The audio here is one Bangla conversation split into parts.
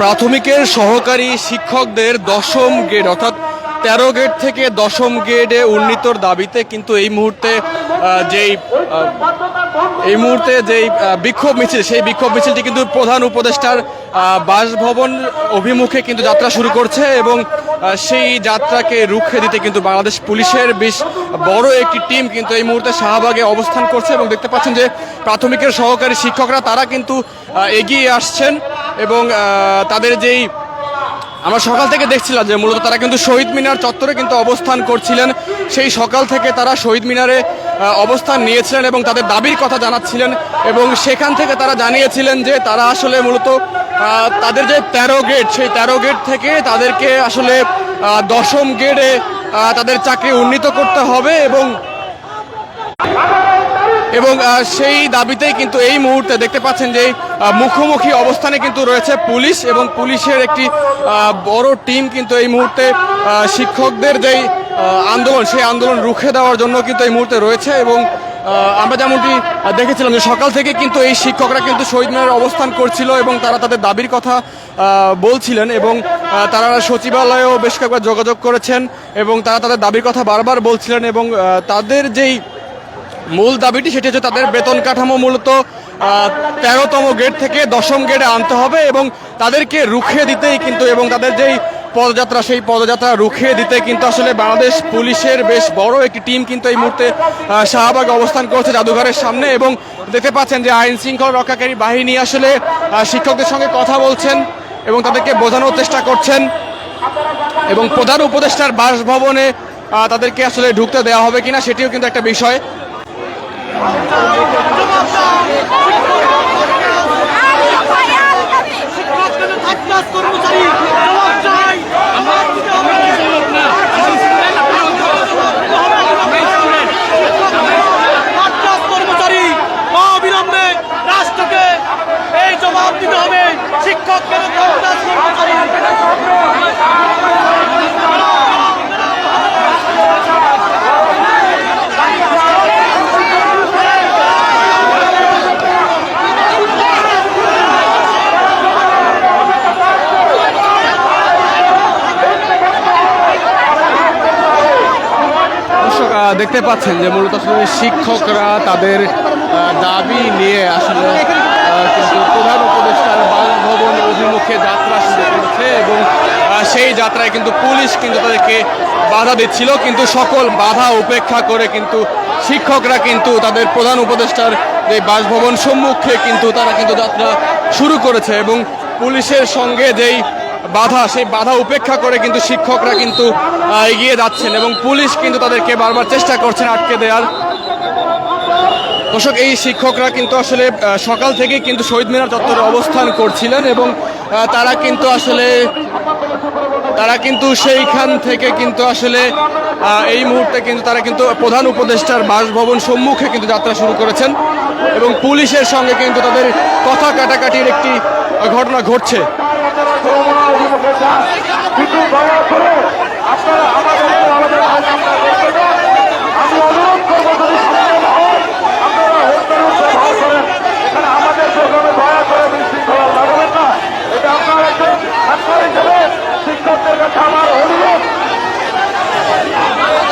প্রাথমিকের সহকারী শিক্ষকদের দশম গ্রেড অর্থাৎ 13 গ্রেড থেকে দশম গ্রেডে উন্নীতর দাবিতে কিন্তু এই মুহূর্তে যেই বিক্ষোভ মিছিল, সেই বিক্ষোভ মিছিলটি কিন্তু প্রধান উপদেষ্টার বাসভবন অভিমুখে কিন্তু যাত্রা শুরু করছে এবং সেই যাত্রাকে রুখে দিতে কিন্তু বাংলাদেশ পুলিশের বেশ বড় একটি টিম কিন্তু এই মুহূর্তে শাহবাগে অবস্থান করছে এবং দেখতে পাচ্ছেন যে প্রাথমিকের সহকারী শিক্ষকরা তারা কিন্তু এগিয়ে আসছেন এবং তাদের যেই আমরা সকাল থেকে দেখছিলাম যে মূলত তারা কিন্তু শহীদ মিনার চত্বরে কিন্তু অবস্থান করছিলেন। সেই সকাল থেকে তারা শহীদ মিনারে অবস্থান নিয়েছিলেন এবং তাদের দাবির কথা জানাচ্ছিলেন এবং সেখান থেকে তারা জানিয়েছিলেন যে তারা আসলে মূলত তাদের যে 13 গ্রেড, সেই 13 গ্রেড থেকে তাদেরকে আসলে দশম গ্রেডে তাদের চাকরি উন্নীত করতে হবে এবং সেই দাবিতেই কিন্তু এই মুহূর্তে দেখতে পাচ্ছেন যে মুখোমুখি অবস্থানে কিন্তু রয়েছে পুলিশ এবং পুলিশের একটি বড় টিম কিন্তু এই মুহূর্তে শিক্ষকদের যেই আন্দোলন, সেই আন্দোলন রুখে দেওয়ার জন্য কিন্তু এই মুহূর্তে রয়েছে এবং আমরা যেমনটি দেখেছিলাম যে সকাল থেকে কিন্তু এই শিক্ষকরা কিন্তু শহীদ মিনারে অবস্থান করছিল এবং তারা তাদের দাবির কথা বলছিলেন এবং তারা সচিবালয়েও বেশ কয়েকবার যোগাযোগ করেছেন এবং তারা তাদের দাবির কথা বারবার বলছিলেন এবং তাদের যেই মূল দাবিটি সেটি হচ্ছে তাদের বেতন কাঠামো মূলত 13তম গ্রেড থেকে দশম গ্রেডে আনতে হবে এবং তাদেরকে রুখে দিতেই কিন্তু এবং তাদের যেই পদযাত্রা, সেই পদযাত্রা রুখে দিতে কিন্তু আসলে বাংলাদেশ পুলিশের বেশ বড় একটি টিম কিন্তু এই মুহূর্তে শাহবাগে অবস্থান করছে জাদুঘরের সামনে এবং দেখতে পাচ্ছেন যে আইন শৃঙ্খলা রক্ষাকারী বাহিনী আসলে শিক্ষকদের সঙ্গে কথা বলছেন এবং তাদেরকে বোঝানোর চেষ্টা করছেন এবং প্রধান উপদেষ্টার বাসভবনে তাদেরকে আসলে ঢুকতে দেওয়া হবে কিনা সেটিও কিন্তু একটা বিষয়। অবিলম্বে রাষ্ট্রকে এই জবাব দিতে হবে। শিক্ষক দেখতে পাচ্ছেন যে মূলত আসলে শিক্ষকরা তাদের দাবি নিয়ে আসলে কিন্তু প্রধান উপদেষ্টার বাসভবন অভিমুখে যাত্রা শুরু করেছে এবং সেই যাত্রায় কিন্তু পুলিশ কিন্তু তাদেরকে বাধা দিচ্ছিল, কিন্তু সকল বাধা উপেক্ষা করে কিন্তু শিক্ষকরা কিন্তু তাদের প্রধান উপদেষ্টার যে বাসভবন সম্মুখে কিন্তু তারা কিন্তু যাত্রা শুরু করেছে এবং পুলিশের সঙ্গে যেই বাধা, সেই বাধা উপেক্ষা করে কিন্তু শিক্ষকরা কিন্তু এগিয়ে যাচ্ছেন এবং পুলিশ কিন্তু তাদেরকে বারবার চেষ্টা করছেন আটকে দেওয়ার। দর্শক, এই শিক্ষকরা কিন্তু আসলে সকাল থেকেই কিন্তু শহীদ মিনার চত্বরে অবস্থান করছিলেন এবং তারা কিন্তু সেইখান থেকে কিন্তু আসলে এই মুহূর্তে কিন্তু তারা কিন্তু প্রধান উপদেষ্টার বাসভবন সম্মুখে কিন্তু যাত্রা শুরু করেছেন এবং পুলিশের সঙ্গে কিন্তু তাদের কথা কাটাকাটির একটি ঘটনা ঘটছে।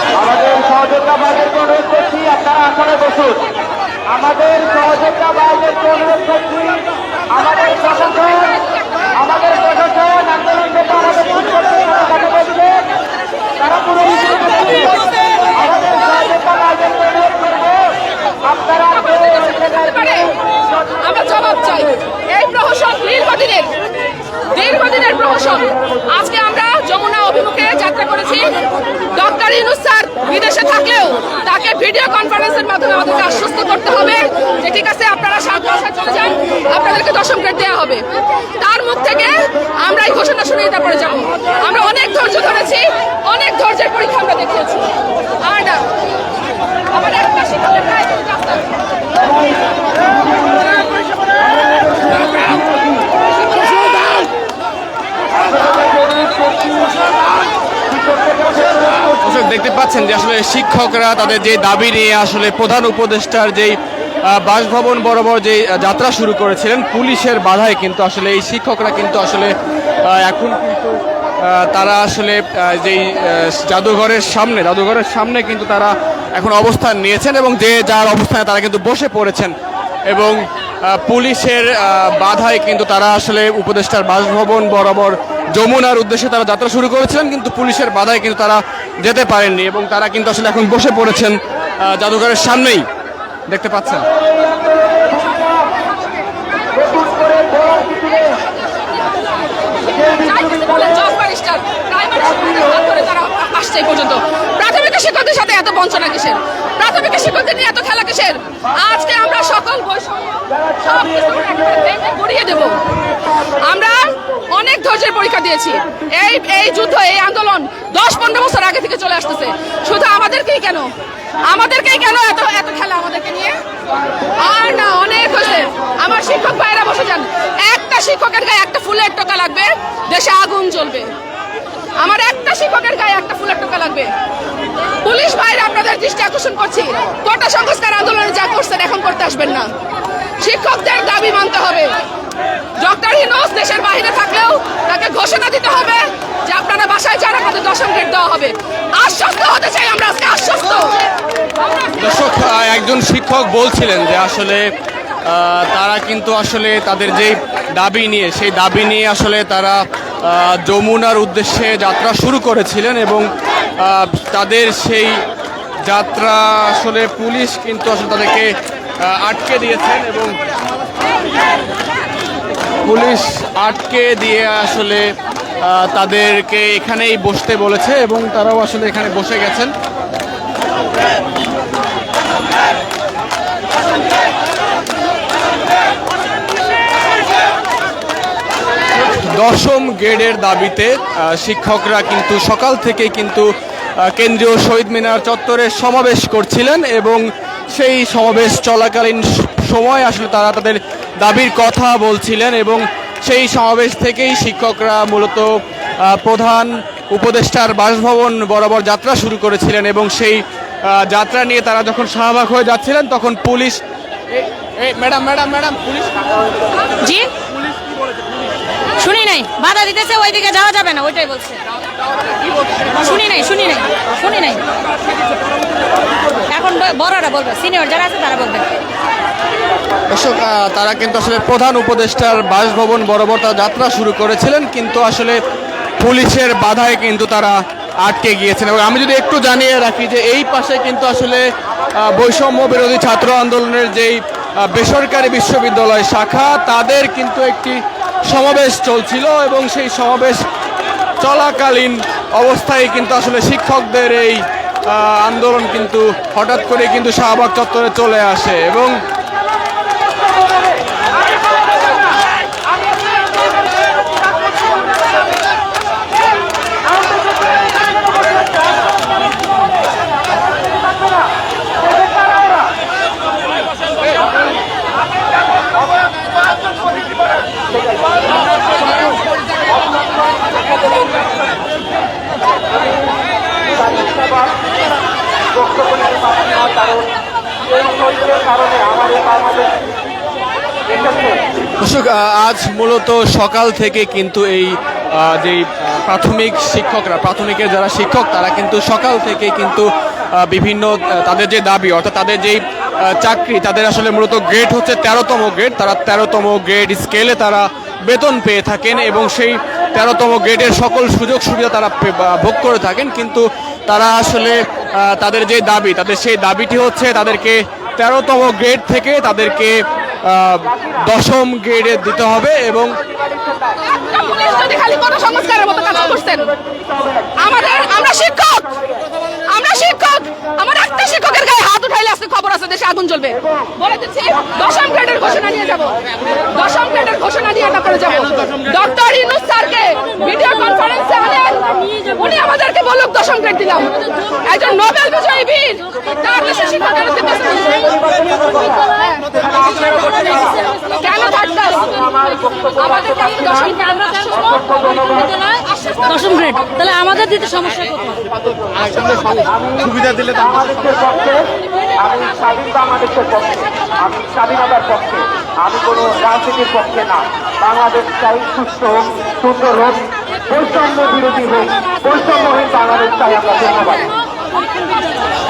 আমাদের সহযোগিতা বাইরের অনুরোধ করছি, আপনারা আসলে বসুন। আমাদের সহযোগিতা বাইরের অনুরোধ করছি। আমাদের প্রশাসন আন্দোলন থেকে আমাদের কথা বলছে, তারা পুরো আমাদের সহযোগিতা বাইরের অনুরোধ করবো। আপনারা আমরা জবাব চাই। এই প্রহসন দীর্ঘদিনের প্রহসন। আজকে আমরা যমুনা অভিমুখে যাত্রা করেছি। ডক্টর ইউনূস স্যার বিদেশে থাকলেও তাকে ভিডিও কনফারেন্সের মাধ্যমে আমাদেরকে আশ্বস্ত করতে হবে যে ঠিক আছে, আপনারা 7 মাসে চলে যান, আপনাদেরকে দশম গ্রেড দেওয়া হবে। তার মুখ থেকে আমরা এই ঘোষণা শুনে তারপরে যাবো। আমরা অনেক ধৈর্য ধরেছি, অনেক ধৈর্যের পরীক্ষা আমরা দেখিয়েছি। আর না আমার একটা শিক্ষকের প্রায় দেখতে পাচ্ছেন যে আসলে শিক্ষকরা তাদের যে দাবি নিয়ে আসলে প্রধান উপদেষ্টার যেই বাসভবন বরাবর যে যাত্রা শুরু করেছিলেন, পুলিশের বাধায় কিন্তু আসলে এই শিক্ষকরা কিন্তু আসলে এখন কিন্তু তারা আসলে যেই জাদুঘরের সামনে কিন্তু তারা এখন অবস্থান নিয়েছেন এবং যে যার অবস্থানে তারা কিন্তু বসে পড়েছেন এবং পুলিশের বাধায় কিন্তু তারা আসলে উপদেষ্টার বাসভবন বরাবর যমুনার উদ্দেশ্যে তারা যাত্রা শুরু করেছিলেন, কিন্তু পুলিশের বাধায় কিন্তু তারা যেতে পারেননি এবং তারা কিন্তু আসলে এখন বসে পড়েছেন জাদুঘরের সামনেই, দেখতে পাচ্ছেন। আসছে পর্যন্ত প্রাথমিক শিক্ষকদের সাথে এত বঞ্চনা কিসের? প্রাথমিক শিক্ষকদের নিয়ে এত খেলা কিসের? আজকে আমরা সকল গড়িয়ে দেব। আমরা অনেক ধৈর্যের পরীক্ষা দিয়েছি। এই যুদ্ধ, এই আন্দোলন 10-15 বছর আগে থেকে চলে আসতেছে। শুধু আমাদেরকেই কেন এত এত খেলা আমাদেরকে নিয়ে? আর না, অনেক হয়েছে। আমার শিক্ষক ভাইরা বসে যান। একটা শিক্ষকের গায়ে একটা ফুলের টোকা লাগবে, দেশে আগুন জ্বলবে। আমার একটা শিক্ষকের গায়ে একটা ফুলের টোকা লাগবে। পুলিশ ভাইরা, আপনাদের দৃষ্টি আকর্ষণ করছি, কোটা সংস্কার আন্দোলনে যা করছেন এখন করতে আসবেন না। শিক্ষকদের দাবি মানতে হবে। ডক্টর ইউনূস দেশের বাইরে থাকলেও তাকে ঘোষণা দিতে হবে যে আপনারা বাসায় যান, আপনাদের 10ম গ্রেড দেওয়া হবে। আশ্বস্ত হতে চাই আমরা আজকে, আশ্বস্ত। দর্শক, একজন শিক্ষক বলছিলেন যে আসলে তারা কিন্তু আসলে তাদের যেই দাবি নিয়ে, সেই দাবি নিয়ে আসলে তারা যমুনার উদ্দেশ্যে যাত্রা শুরু করেছিলেন এবং তাদের সেই যাত্রা আসলে পুলিশ কিন্তু আসলে তাদেরকে আটকে দিয়েছেন এবং পুলিশ আটকে দিয়ে আসলে তাদেরকে এখানেই বসতে বলেছে এবং তারাও আসলে এখানে বসে গেছেন। দশম গ্রেডের দাবিতে শিক্ষকরা কিন্তু সকাল থেকে কিন্তু কেন্দ্রীয় শহীদ মিনার চত্বরে সমাবেশ করছিলেন এবং সেই সমাবেশ চলাকালীন সময় আসলে তারা তাদের দাবির কথা বলছিলেন এবং সেই সমাবেশ থেকেই শিক্ষকরা মূলত প্রধান উপদেষ্টার বাসভবন বরাবর যাত্রা শুরু করেছিলেন এবং সেই যাত্রা নিয়ে তারা যখন শাহবাগ হয়ে যাচ্ছিলেন তখন পুলিশ ম্যাডাম পুলিশ জি শুনি নাই, বাধা দিতেছে, ওইদিকে যাওয়া যাবে না, ওইটাই বলছে। শুনি নাই। এখন বড়রা বলবে, সিনিয়র যারা আছে তারা বলবে। দর্শক, তারা কিন্তু আসলে প্রধান উপদেষ্টার বাসভবন বরাবর তারা যাত্রা শুরু করেছিলেন, কিন্তু আসলে পুলিশের বাধায় কিন্তু তারা আটকে গিয়েছেন। এবং আমি যদি একটু জানিয়ে রাখি যে এই পাশে কিন্তু আসলে বৈষম্য বিরোধী ছাত্র আন্দোলনের যেই বেসরকারি বিশ্ববিদ্যালয় শাখা, তাদের কিন্তু একটি সমাবেশ চলছিল এবং সেই সমাবেশ চলাকালীন অবস্থায় কিন্তু আসলে শিক্ষকদের এই আন্দোলন কিন্তু হঠাৎ করে কিন্তু শাহবাগ চত্বরে চলে আসে এবং দর্শক, আজ মূলত সকাল থেকে কিন্তু এই যেই প্রাথমিকের যারা শিক্ষক তারা কিন্তু সকাল থেকে কিন্তু বিভিন্ন তাদের যে দাবি, অর্থাৎ তাদের যেই চাকরি, তাদের আসলে মূলত গ্রেড হচ্ছে 13তম গ্রেড, তারা 13তম গ্রেড স্কেলে তারা বেতন পেয়ে থাকেন এবং সেই 13তম গ্রেডের সকল সুযোগ সুবিধা তারা ভোগ করে থাকেন, কিন্তু তারা আসলে তাদের যে দাবি, তাদের সেই দাবিটি হচ্ছে তাদেরকে 13তম গ্রেড থেকে তাদেরকে 10ম গ্রেডে দিতে হবে এবং আমার একটা শিক্ষকের গায়ে হাত উঠাইলে আজকে খবর আছে, দেশে আগুন জ্বলবে। বলে দিচ্ছি, 10ম গ্রেডের ঘোষণা নিয়ে যাব, 10ম গ্রেডের ঘোষণা নিয়ে তারপরে যাব। ডক্টর ইউনূস স্যারকে ভিডিও কনফারেন্সে আনেন, উনি আমাদেরকে বলুক 10ম গ্রেড দিলাম। একজন নোবেল বিজয়ী বীর, তার দেশে শিক্ষকের কেন থাকতো আমাদের 10ম গ্রেড দশম গ্রেড, তাহলে আমাদের দিতে সমস্যা কোথায়? সুবিধা দিলে বাংলাদেশের পক্ষে, আমি স্বাধীন বাংলাদেশের পক্ষে, আমি স্বাধীনতার পক্ষে, আমি কোনো রাজনীতির পক্ষে না। বাংলাদেশ চাই সুস্থ হোক, সুন্দর হোক, বৈষম্য বিরোধী হোক, বৈষম্যহীন বাংলাদেশ চাই আমরা। ধন্যবাদ।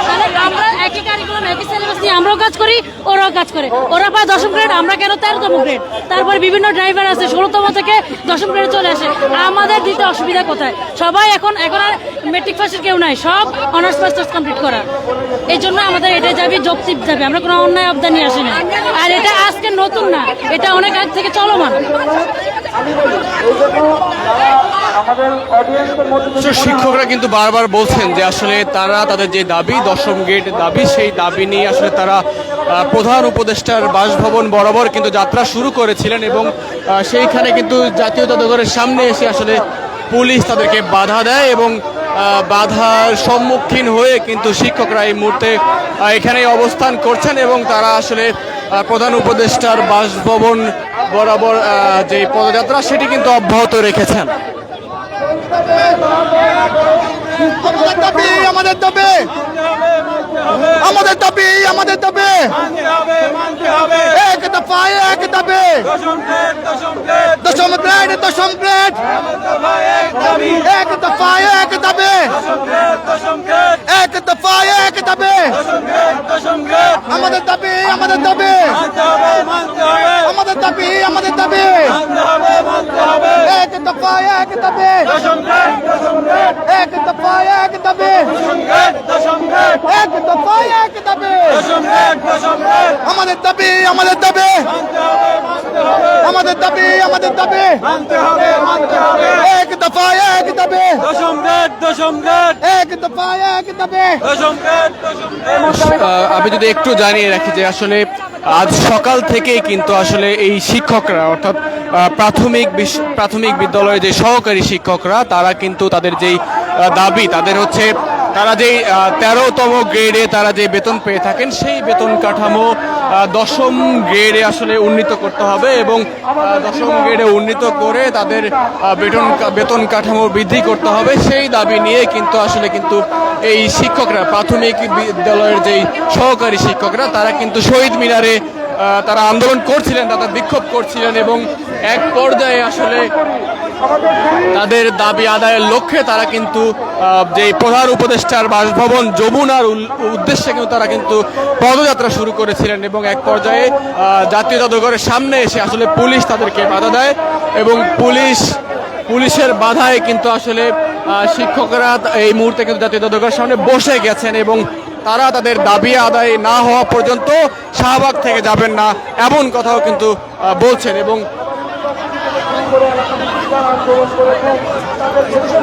তাহলে আমরা একই কারিকুলাম একই সিলেবাস নিয়ে আমরাও কাজ করি, ওরাও কাজ করে। ওরা পায় দশম গ্রেড, আমরা কেন 13তম গ্রেড? তারপরে বিভিন্ন ড্রাইভার আছে 16তম থেকে দশম গ্রেডে চলে আসে, আমাদের দিতে অসুবিধা কোথায়? সবাই এখন আর মেট্রিক পাসের কেউ নাই, সব অনার্স মাস্টার্স কমপ্লিট করা। এই জন্য আমাদের এটা যাবে, যৌক্তিক যাবে, আমরা কোনো অন্যায় অবদান নিয়ে আসি না। আর এটা আজকে নতুন না, এটা অনেক আগ থেকে চলমান। আমাদের অডিয়েন্সের মধ্যে শিক্ষকরা কিন্তু বারবার বলছেন যে আসলে তারা তাদের যে দাবি দশম গ্রেড দাবি, সেই দাবি নিয়ে আসলে তারা প্রধান উপদেষ্টার বাসভবন বরাবর কিন্তু যাত্রা শুরু করেছিলেন এবং সেইখানে কিন্তু জাতীয় জাদুঘরের সামনে এসে আসলে পুলিশ তাদেরকে বাধা দেয় এবং বাধার সম্মুখীন হয়ে কিন্তু শিক্ষকরা এই মুহূর্তে এখানেই অবস্থান করছেন এবং তারা আসলে প্রধান উপদেষ্টার বাসভবন বরাবর যে পদযাত্রা সেটি কিন্তু অব্যাহত রেখেছেন। আমাদের দাবি, আমাদের দাবি, আমাদের দাবি, আমাদের দাবি, এক দফা এক দাবি, দশম গ্রেড, দশম গ্রেড, এক দফা এক দাবি, এক দফা এক দাবি, আমাদের দাবি, আমাদের দাবি, আমাদের দাবি, আমাদের দাবি, এক দফা এক দাবি, এক দফা এক দাবি, এক দফা এক দাবি, আমাদের দাবি, আমাদের দাবি, আমাদের দাবি, আমাদের দাবি, এক দফা এক দাবি, এক দফা এক দাবি। আমি যদি একটু জানিয়ে রাখি যে আসলে আজ সকাল থেকেই কিন্তু আসলে এই শিক্ষকরা অর্থাৎ প্রাথমিক বিদ্যালয়ে যে সহকারী শিক্ষকরা তারা কিন্তু তাদের যেই দাবি তাদের হচ্ছে তারা যেই 13তম গ্রেডে তারা যে বেতন পেয়ে থাকেন সেই বেতন কাঠামো দশম গ্রেডে আসলে উন্নীত করতে হবে এবং দশম গ্রেডে উন্নীত করে তাদের বেতন কাঠামো বৃদ্ধি করতে হবে, সেই দাবি নিয়ে কিন্তু আসলে কিন্তু এই শিক্ষকরা প্রাথমিক বিদ্যালয়ের যেই সহকারী শিক্ষকরা তারা কিন্তু শহীদ মিনারে তারা আন্দোলন করছিলেন, তারা বিক্ষোভ করছিলেন এবং এক পর্যায়ে আসলে তাদের দাবি আদায়ের লক্ষ্যে তারা কিন্তু যে প্রধান উপদেষ্টার বাসভবন যমুনার উদ্দেশ্যে কিন্তু তারা কিন্তু পদযাত্রা শুরু করেছিলেন এবং এক পর্যায়ে জাতীয় জাদুঘরের সামনে এসে আসলে পুলিশ তাদেরকে বাধা দেয় এবং পুলিশের বাধায় কিন্তু আসলে শিক্ষকরা এই মুহূর্তে কিন্তু জাতীয় জাদুঘরের সামনে বসে গেছেন এবং তারা তাদের দাবি আদায় না হওয়া পর্যন্ত শাহবাগ থেকে যাবেন না এমন কথাও কিন্তু বলছেন এবং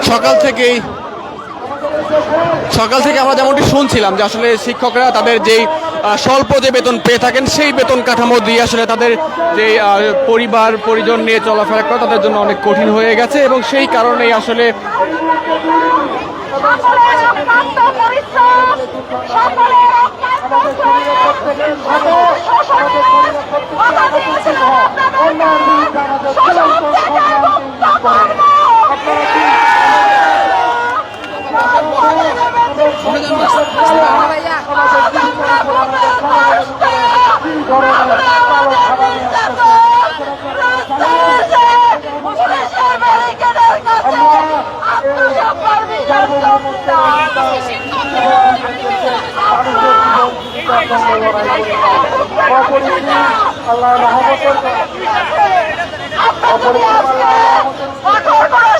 সকাল থেকে আমরা যেমনটি শুনছিলাম যে আসলে শিক্ষকরা তাদের যেই স্বল্প যে বেতন পেয়ে থাকেন সেই বেতন কাঠামো দিয়ে আসলে তাদের যে পরিজন নিয়ে চলাফেরা করা তাদের জন্য অনেক কঠিন হয়ে গেছে এবং সেই কারণেই আসলে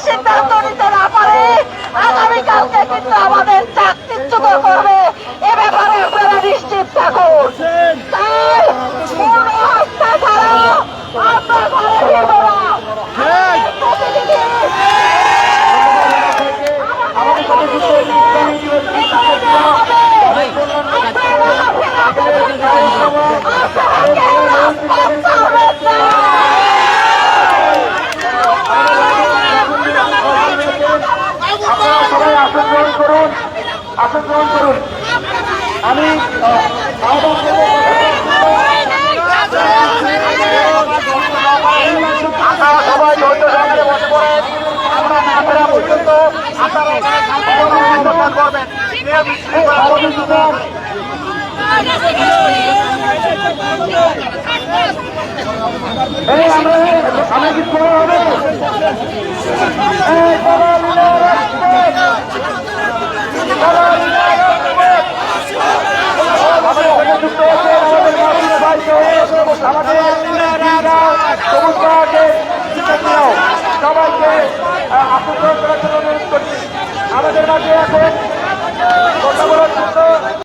সিদ্ধান্ত নিতে না পারে আগামীকালকে কিন্তু আমাদের চাকরিচ্যুত করবে, এ ব্যাপারে আপনারা নিশ্চিত থাকুন। তাই পূর্ণ হত্যা ছাড়া আমরা ঘরে ফিরব না। আসন গ্রহণ করুন। আমি সবাই ধৈর্য সহকারে বসে পড়েন। আমরা না করা পর্যন্ত আপনারা এখানে শান্তিপূর্ণ আন্দোলন করবেন। এই আমরা কি করা হবে? সবাইকে আশ্বস্ত করার জন্য অনুরোধ করছি। আমাদের মাঝে এখন কথা বলার জন্য